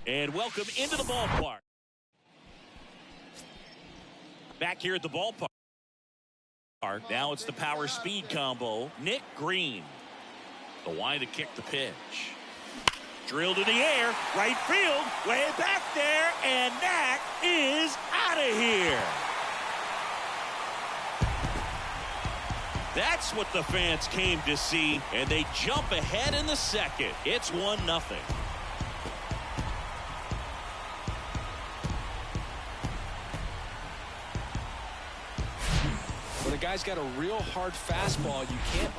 And welcome into the ballpark. Back here at the ballpark. Now it's the power speed combo. Nick Greene. The line to kick the pitch. Drilled in the air. Right field. Way back there. And that is out of here. That's what the fans came to see. And they jump ahead in the second. It's 1-0. The guy's got a real hard fastball. You can't.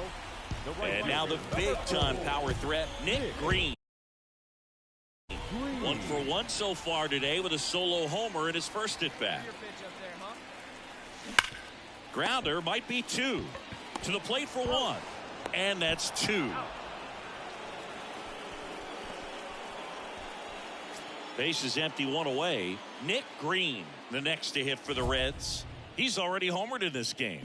And now the big-time power threat, Nick Greene. 1 for 1 so far today with a solo homer in his first at-bat. Grounder might be 2. To the plate for 1. And that's 2. Base is empty, 1 away. Nick Greene, the next to hit for the Reds. He's already homered in this game.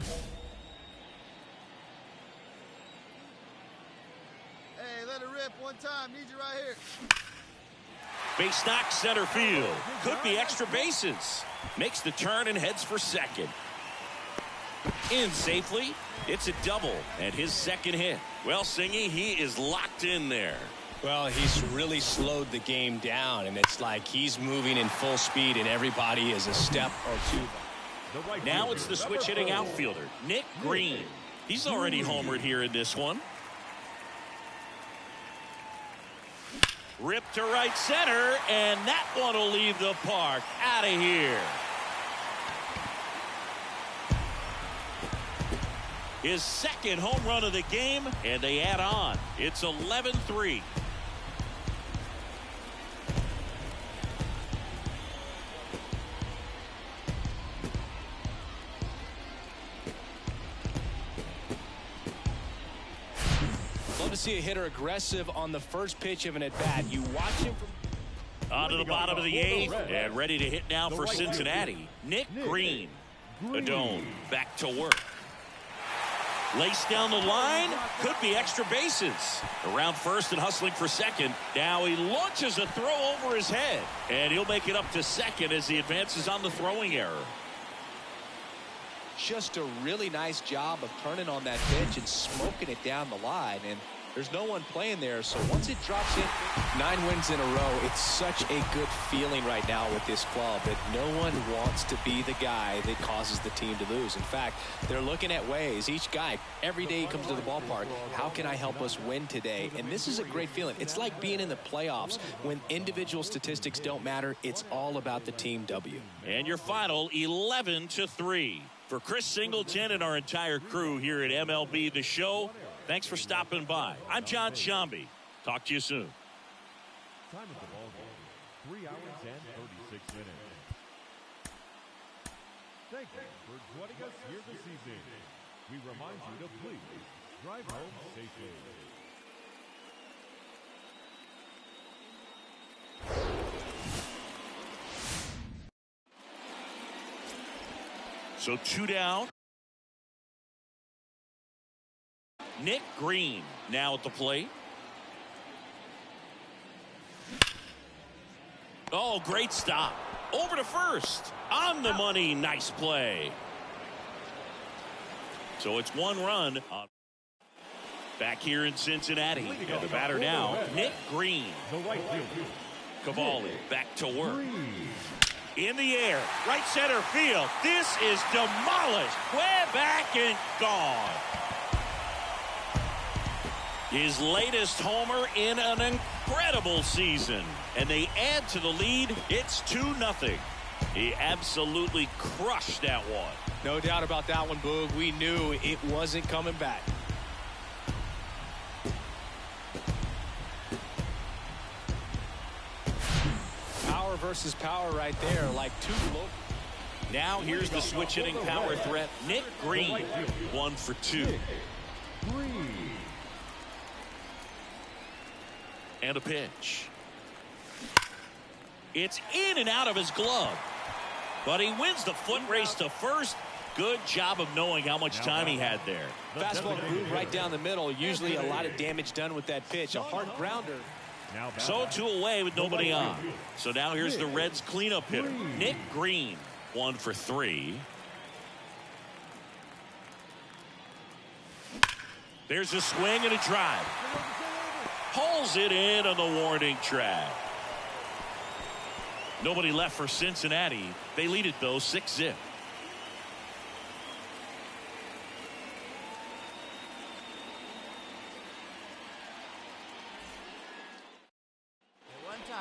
Hey, let it rip one time. Need you right here. Base knock center field. Could be extra bases. Makes the turn and heads for second. In safely. It's a double and his second hit. Well, Singy, he is locked in there. Well, he's really slowed the game down, and it's like he's moving in full speed, and everybody is a step or two. Now it's the switch hitting outfielder, Nick Greene. He's already homered here in this one. Ripped to right center, and that one will leave the park. Out of here. His second home run of the game, and they add on. It's 11-3. To see a hitter aggressive on the first pitch of an at-bat. You watch him from on to the bottom of the 8th and ready to hit now for Cincinnati. Nick Greene. Adone back to work. Laced down the line. Could be extra bases. Around first and hustling for second. Now he launches a throw over his head. And he'll make it up to second as he advances on the throwing error. Just a really nice job of turning on that pitch and smoking it down the line. And there's no one playing there, so once it drops in 9 wins in a row, it's such a good feeling right now with this club that no one wants to be the guy that causes the team to lose. In fact, they're looking at ways. Each guy, every day he comes to the ballpark, how can I help us win today? And this is a great feeling. It's like being in the playoffs. When individual statistics don't matter, it's all about the team W. And your final 11-3. For Chris Singleton and our entire crew here at MLB The Show, thanks for stopping by. I'm John Shambi. Talk to you soon. Time of the ball game, 3 hours and 36 minutes. Thank you for joining us here this evening. We remind you to please drive home safely. So 2 down. Nick Greene now at the plate. Oh, great stop. Over to first. On the money. Nice play. So it's 1 run. Back here in Cincinnati. And the batter now, Nick Greene. The right fielder, Cavalli back to work. In the air, right center field. This is demolished. Way back and gone. His latest homer in an incredible season. And they add to the lead. It's 2-0. He absolutely crushed that one. No doubt about that one, Boog. We knew it wasn't coming back. Power versus power right there, like two low. Now here's the switch hitting power threat, Nick Greene. 1 for 2. And a pitch. It's in and out of his glove. But he wins the foot race to first. Good job of knowing how much time he had there. Fastball groove right down the middle. Usually a lot of damage done with that pitch. A hard grounder. So 2 away with nobody on. So now here's the Reds cleanup hitter, Nick Greene. 1 for 3. There's a swing and a drive. Pulls it in on the warning track. Nobody left for Cincinnati. They lead it though 6-0.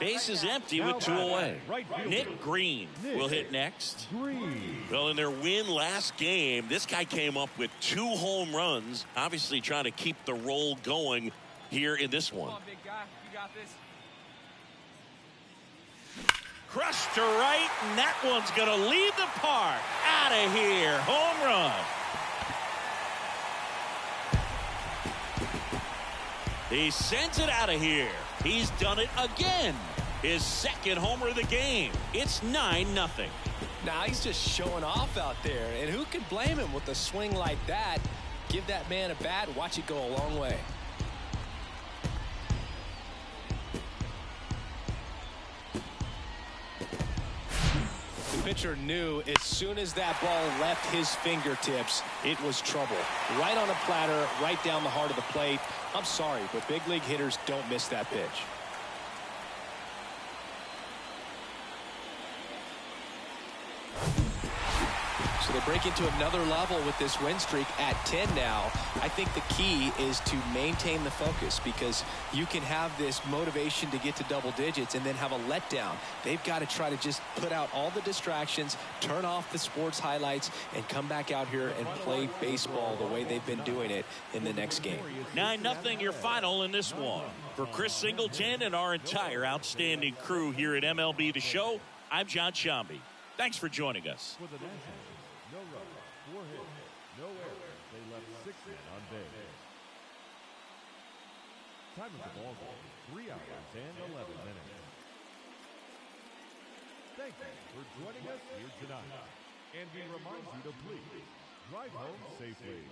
Base is empty with 2 away. Nick Greene will hit next. Well, in their win last game, this guy came up with 2 home runs, obviously trying to keep the roll going here in this one. Come on, big guy. You got this. Crushed to right, and that one's going to leave the park. Out of here. Home run. He sends it out of here. He's done it again. His second homer of the game. It's 9-0. Now he's just showing off out there. And who can blame him with a swing like that? Give that man a bat, watch it go a long way. The pitcher knew as soon as that ball left his fingertips, it was trouble. Right on a platter, right down the heart of the plate. I'm sorry, but big league hitters don't miss that pitch. So they break into another level with this win streak at 10 now. I think the key is to maintain the focus, because you can have this motivation to get to double digits and then have a letdown. They've got to try to just put out all the distractions, turn off the sports highlights, and come back out here and play baseball the way they've been doing it in the next game. 9-0 your final in this one. For Chris Singleton and our entire outstanding crew here at MLB The Show, I'm John Shambi. Thanks for joining us. For the Nationals, no runs, 4 hits, no errors. They left 6 men on base. Time of the ball game, 3 hours and 11 minutes. Thank you for joining us here tonight. And we remind you to please drive home safely.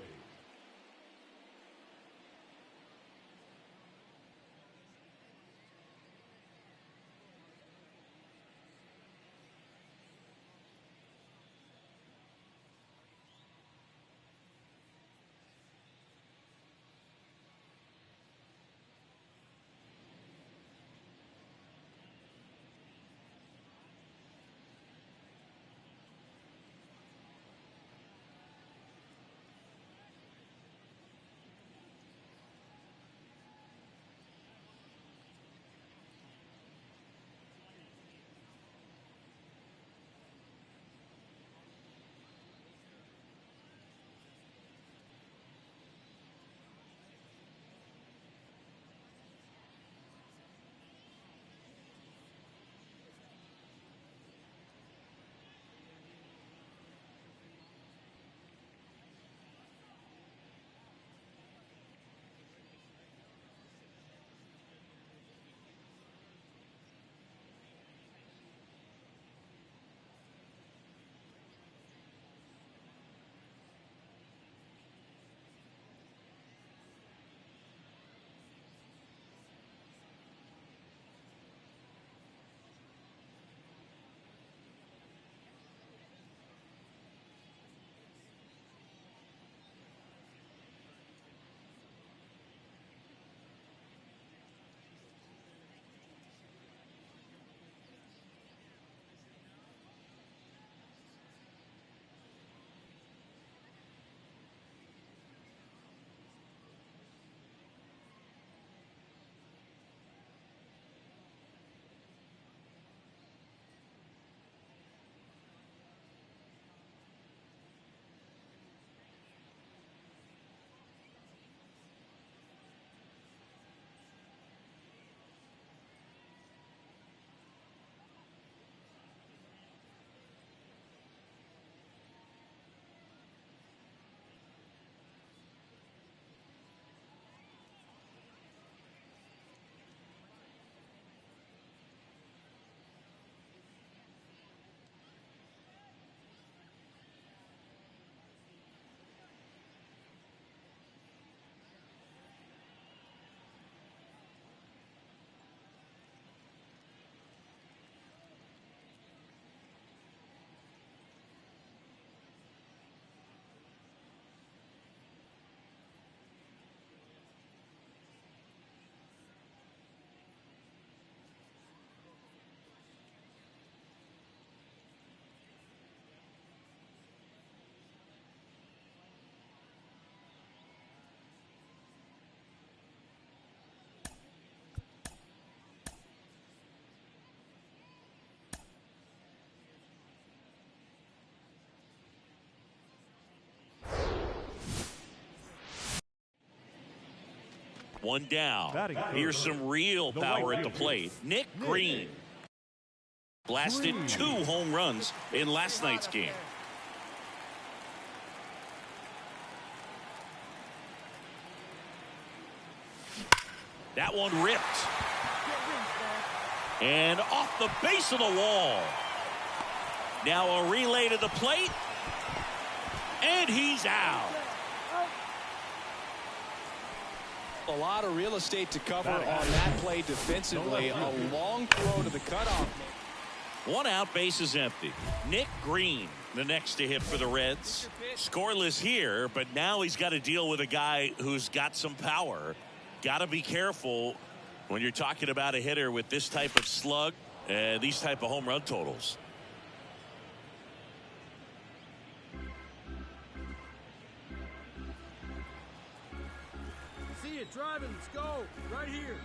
One down. Batting third. Here's some real The power right at the fielder, plate. Nick Greene blasted Greene. 2 home runs in last night's game. That one ripped. And off the base of the wall. Now a relay to the plate. And he's out. A lot of real estate to cover on that play defensively. A long throw to the cutoff. 1 out, bases empty. Nick Greene, the next to hit for the Reds. Scoreless here, but now he's got to deal with a guy who's got some power. Got to be careful when you're talking about a hitter with this type of slug and these type of home run totals. See it driving. Let's go. Right here.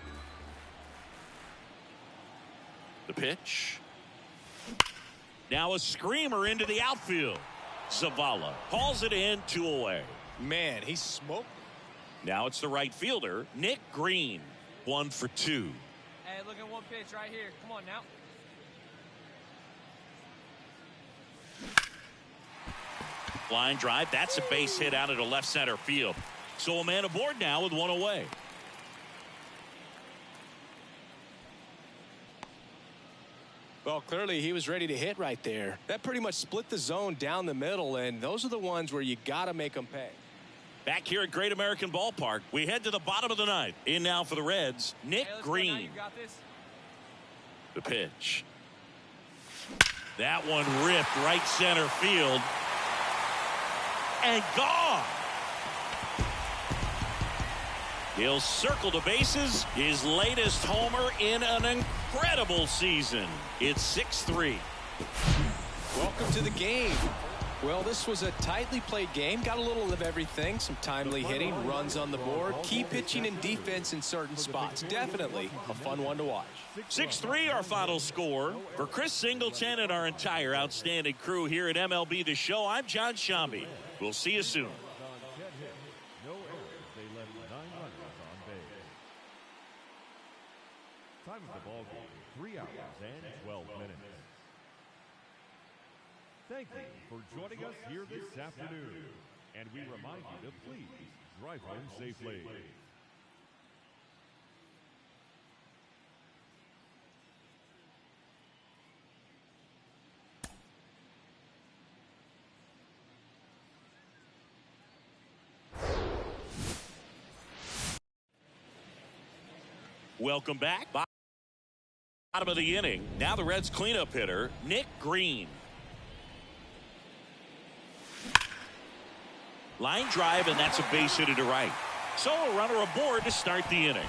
The pitch. Now a screamer into the outfield. Zavala hauls it in, 2 away. Man, he smoked. Now it's the right fielder, Nick Greene, 1 for 2. Hey, look at one pitch right here. Come on now. Line drive. That's a base hit out into left center field. So a man aboard now with 1 away. Well, clearly he was ready to hit right there. That pretty much split the zone down the middle, and those are the ones where you got to make them pay. Back here at Great American Ballpark, we head to the bottom of the 9th. In now for the Reds, Nick Greene. You got this. The pitch. That one ripped right center field. And gone. He'll circle the bases. His latest homer in an incredible season. It's 6-3. Welcome to the game. Well, this was a tightly played game. Got a little of everything. Some timely hitting, runs on the board, key pitching and defense in certain spots. Definitely a fun one to watch. 6-3 our final score. For Chris Singleton and our entire outstanding crew here at MLB The Show, I'm John Shambi. We'll see you soon. No errors. They left 9 runners on base. Time of the ball game, 3 hours and 12 minutes. Thank you for joining us here this afternoon. And we remind you to please drive home safely. Welcome back. Bottom of the inning. Now the Reds cleanup hitter, Nick Greene. Line drive, and that's a base hit to right. So a runner aboard to start the inning.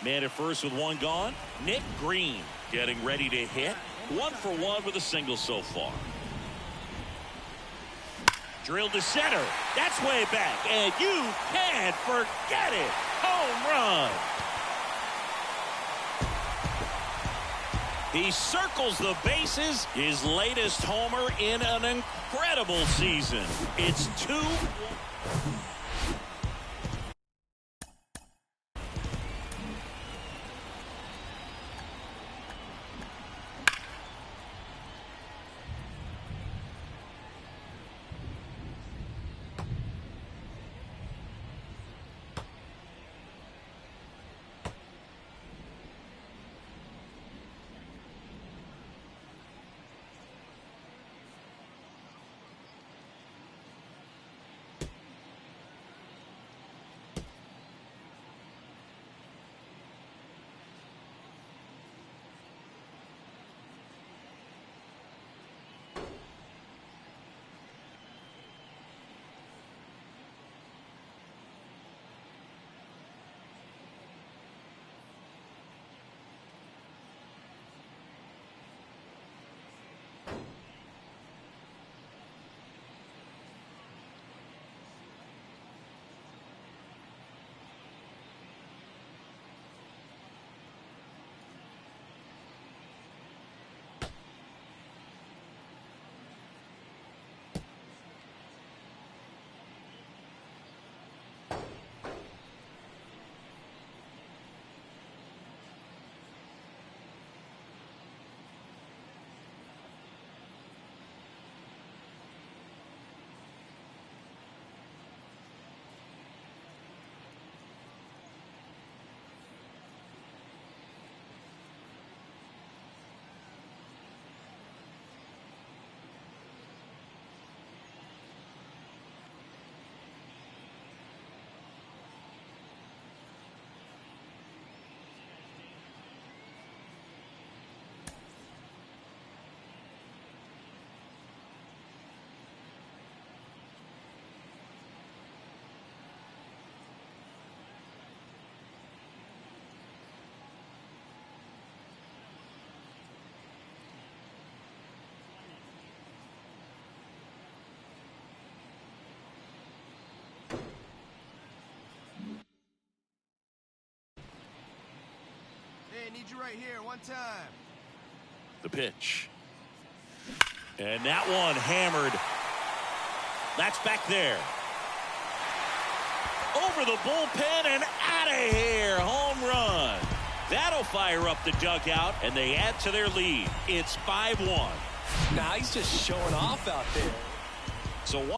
Man at first with 1 gone. Nick Greene getting ready to hit. 1 for 1 with a single so far. Drilled to center. That's way back. And you can't forget it. Home run. He circles the bases. His latest homer in an incredible season. It's 2. Hey, need you right here, one time. The pitch. And that one hammered. That's back there. Over the bullpen and out of here. Home run. That'll fire up the dugout, and they add to their lead. It's 5-1. Now he's just showing off out there. So one.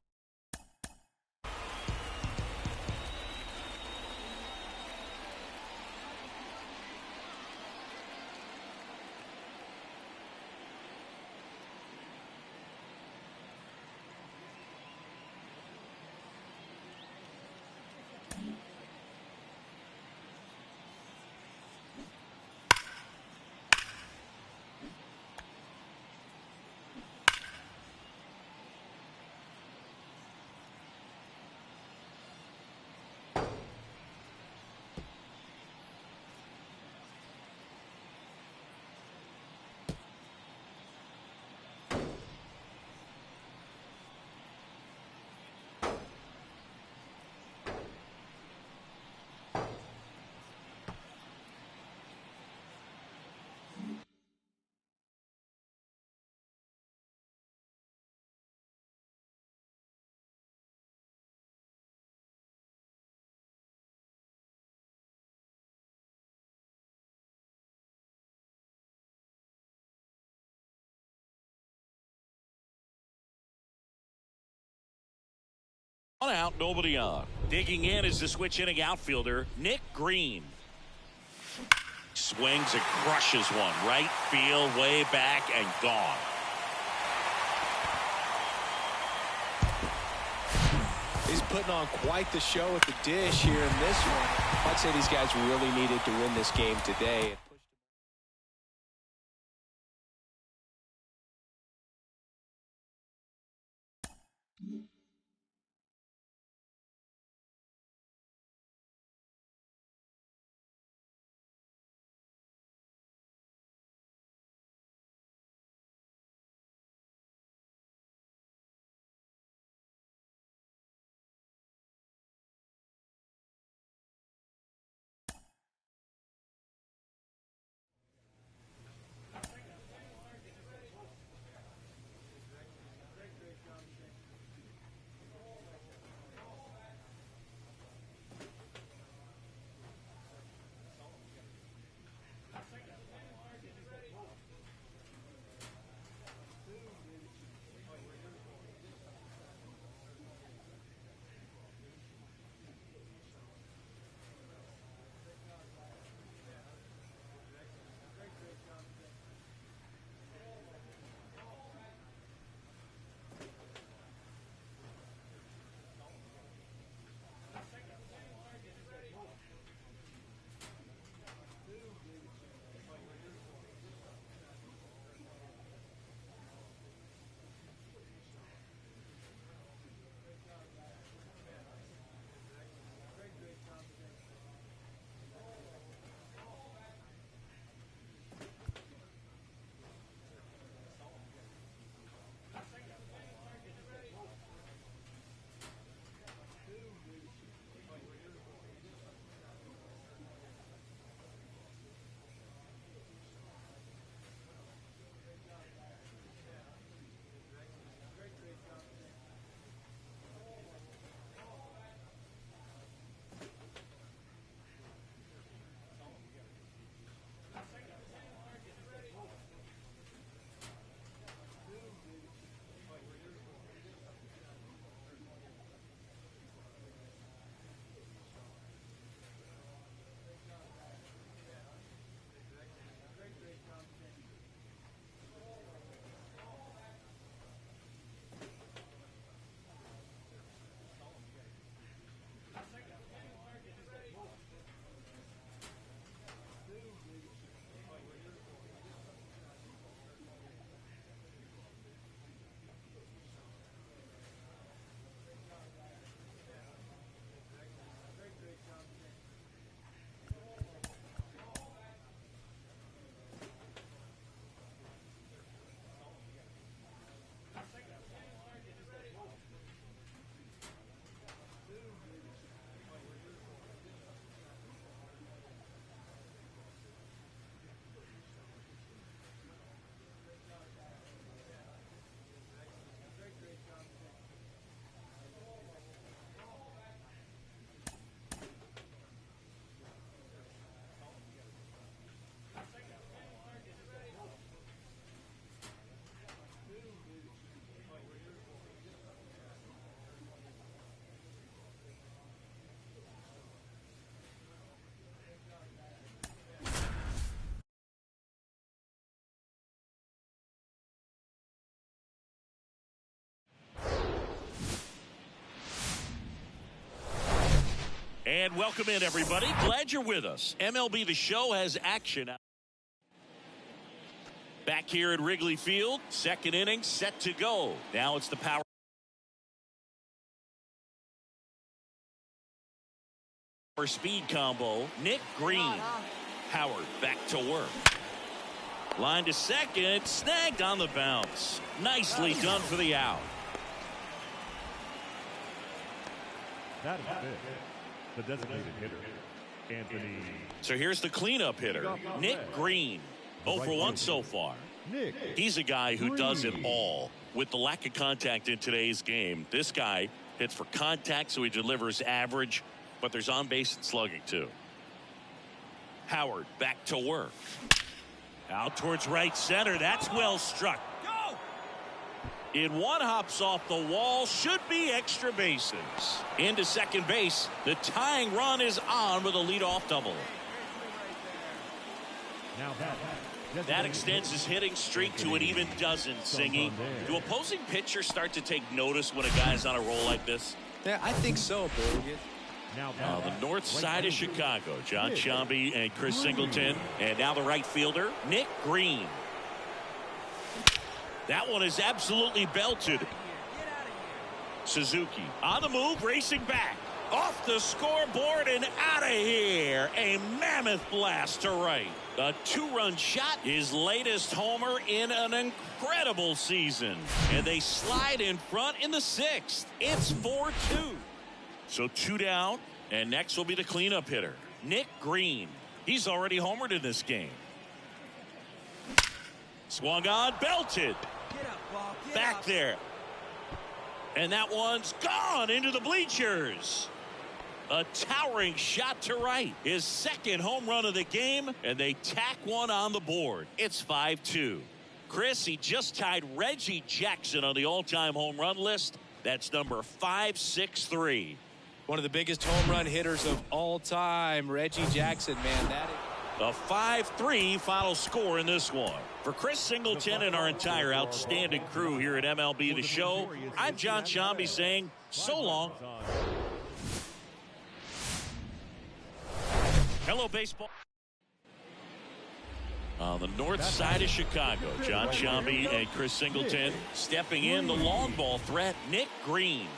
One out, nobody on. Digging in is the switch inning outfielder, Nick Greene. Swings and crushes one. Right field, way back, and gone. He's putting on quite the show at the dish here in this one. I'd say these guys really needed to win this game today. And welcome in, everybody. Glad you're with us. MLB The Show has action. Back here at Wrigley Field, second inning set to go. Now it's the power speed combo. Nick Greene. Howard back to work. Line to second, snagged on the bounce. Nicely done for the out. That is it. The designated hitter, Anthony. So here's the cleanup hitter, Nick Greene. 0 for 1 so far. He's a guy who does it all. With the lack of contact in today's game, this guy hits for contact, so he delivers average, but there's on base and slugging too. Howard back to work. Out towards right center. That's well struck. Go! In one, hops off the wall. Should be extra bases. Into second base. The tying run is on with a leadoff double. Now that extends his hitting streak to an even dozen, Singy. Do opposing pitchers start to take notice when a guy's on a roll like this? Yeah, I think so, Bill. Now the north side of Chicago, John Sciambi and Chris Singleton. And now the right fielder, Nick Greene. That one is absolutely belted. Suzuki on the move, racing back. Off the scoreboard and out of here. A mammoth blast to right. A two-run shot, his latest homer in an incredible season. And they slide in front in the sixth. It's 4-2. So 2 down, and next will be the cleanup hitter, Nick Greene. He's already homered in this game. Swung on, belted. Back there. And that one's gone into the bleachers. A towering shot to right. His second home run of the game, and they tack one on the board. It's 5-2. Chris, he just tied Reggie Jackson on the all-time home run list. That's number 563. One of the biggest home run hitters of all time, Reggie Jackson, man. That is a 5-3 final score in this one. For Chris Singleton and our entire outstanding crew here at MLB The Show, I'm John Sciambi saying so long. Hello, baseball. On the north side of Chicago, John Sciambi and Chris Singleton. Stepping in, the long ball threat, Nick Greene.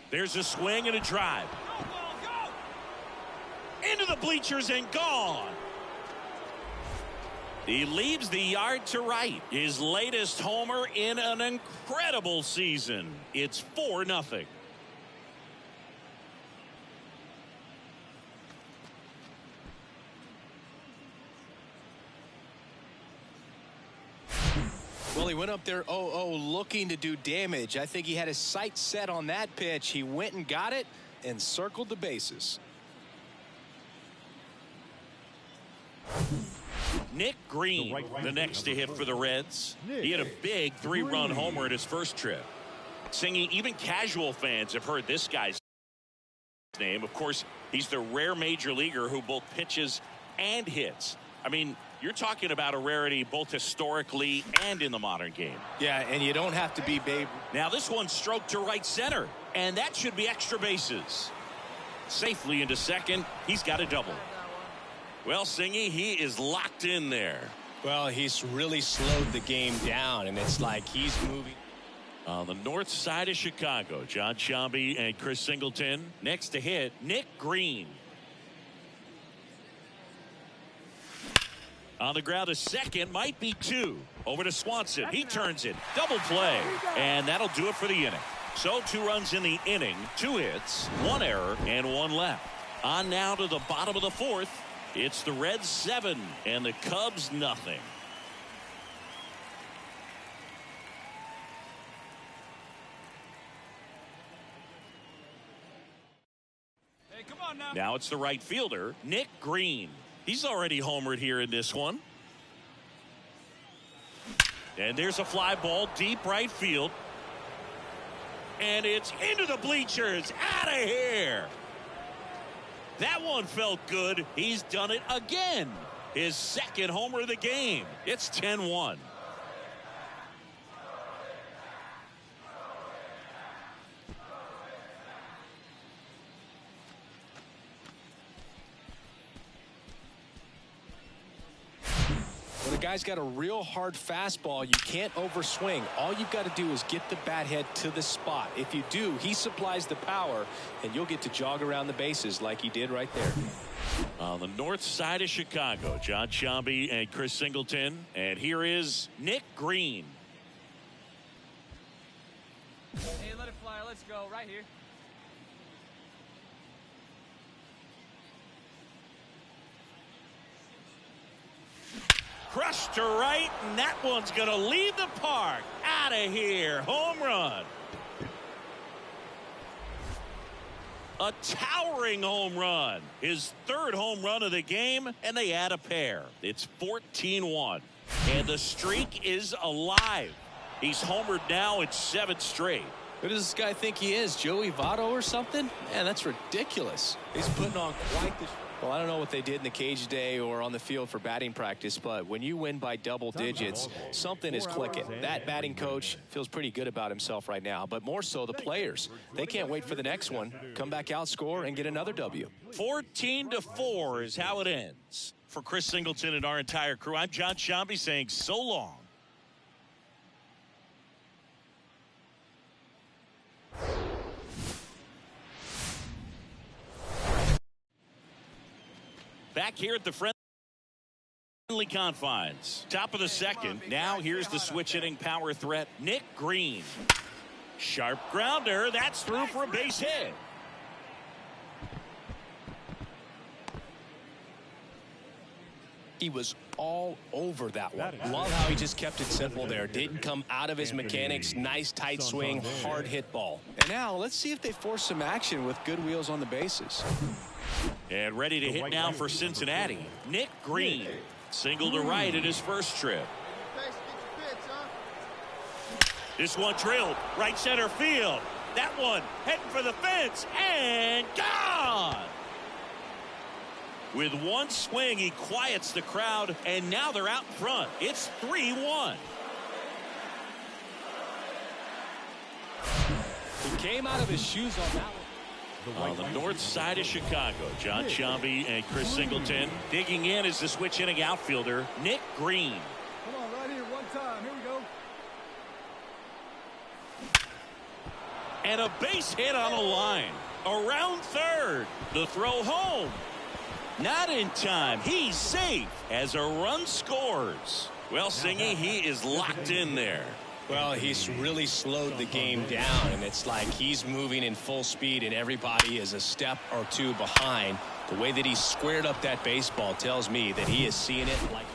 There's a swing and a drive. Into the bleachers and gone. He leaves the yard to right. His latest homer in an incredible season. It's 4-0. Well, he went up there 0-0 looking to do damage. I think he had his sights set on that pitch. He went and got it and circled the bases. Nick Greene, the next to hit for the Reds. He had a big 3-run homer at his first trip. Singing, even casual fans have heard this guy's name. Of course, he's the rare major leaguer who both pitches and hits. I mean, you're talking about a rarity both historically and in the modern game. Yeah, and you don't have to be Babe. Now this one's stroked to right center, and that should be extra bases. Safely into second. He's got a double. Well, Singy, he is locked in there. Well, he's really slowed the game down, and it's like he's moving. On the north side of Chicago, John Sciambi and Chris Singleton. Next to hit, Nick Greene. On the ground, a second, might be 2. Over to Swanson. He turns it. Double play. And that'll do it for the inning. So 2 runs in the inning, 2 hits, 1 error, and 1 left. On now to the bottom of the 4th. It's the Reds 7 and the Cubs nothing. Hey, come on now. Now it's the right fielder, Nick Greene. He's already homered here in this one. And there's a fly ball deep right field. And it's into the bleachers. Out of here. That one felt good. He's done it again. His second homer of the game. It's 10-1. When a guy's got a real hard fastball, you can't overswing. All you've got to do is get the bat head to the spot. If you do, he supplies the power, and you'll get to jog around the bases like he did right there. On the north side of Chicago, John Sciambi and Chris Singleton. And here is Nick Greene. Hey, let it fly. Let's go. Right here. Crushed to right, and that one's going to leave the park. Out of here. Home run. A towering home run. His third home run of the game, and they add a pair. It's 14-1. And the streak is alive. He's homered now in 7 straight. Who does this guy think he is, Joey Votto or something? Man, that's ridiculous. He's putting on quite the... Well, I don't know what they did in the cage today or on the field for batting practice, but when you win by double digits, something is clicking. That batting coach feels pretty good about himself right now, but more so the players. They can't wait for the next one. Come back out, score, and get another W. 14-4 is how it ends. For Chris Singleton and our entire crew, I'm John Sciambi saying so long. Back here at the friendly confines. Top of the second. Now here's the switch hitting power threat, Nick Greene. Sharp grounder. That's through for a base hit. He was all over that one. Love how he just kept it simple there. Didn't come out of his mechanics. Nice tight swing, hard hit ball. And now let's see if they force some action with good wheels on the bases. And ready to hit now for Cincinnati, Nick Greene. Single to right in his first trip. This one drilled right center field. That one heading for the fence and gone. With one swing, he quiets the crowd, and now they're out in front. It's 3-1. He came out of his shoes on that one. On the north side of Chicago, John Sciambi and Chris Singleton. Digging in is the switch hitting outfielder, Nick Greene. Come on, right here, one time. Here we go. And a base hit on the line. Around third. The throw home. Not in time. He's safe as a run scores. Well, Singy, he is locked in there. Well, he's really slowed the game down, and it's like he's moving in full speed, and everybody is a step or two behind. The way that he squared up that baseball tells me that he is seeing it like...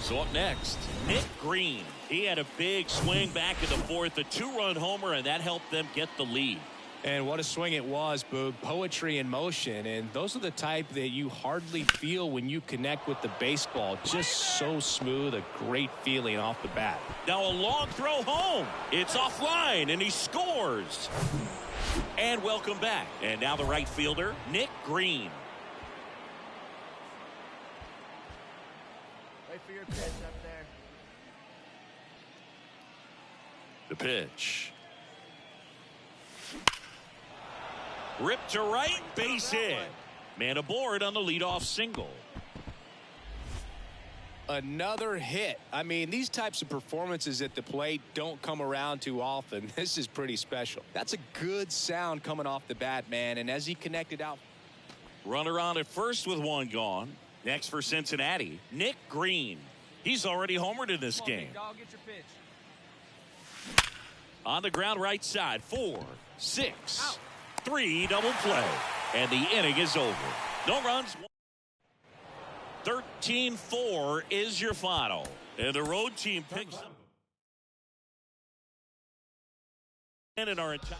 So up next, Nick Greene. He had a big swing back in the fourth, a 2-run homer, and that helped them get the lead. And what a swing it was, Boog. Poetry in motion. And those are the type that you hardly feel when you connect with the baseball. Just so smooth, a great feeling off the bat. Now a long throw home. It's offline, and he scores. And welcome back. And now the right fielder, Nick Greene. Wait for your pitch up there. The pitch. Ripped to right, base hit. Man aboard on the leadoff single. Another hit. I mean, these types of performances at the plate don't come around too often. This is pretty special. That's a good sound coming off the bat, man. And as he connected out. Runner on at first with one gone. Next for Cincinnati, Nick Greene. He's already homered in this game. Dog, get your pitch. On the ground right side, 4, 6, 3 double play. And the inning is over. No runs. 13-4 is your final. And the road team picks up. And in our entire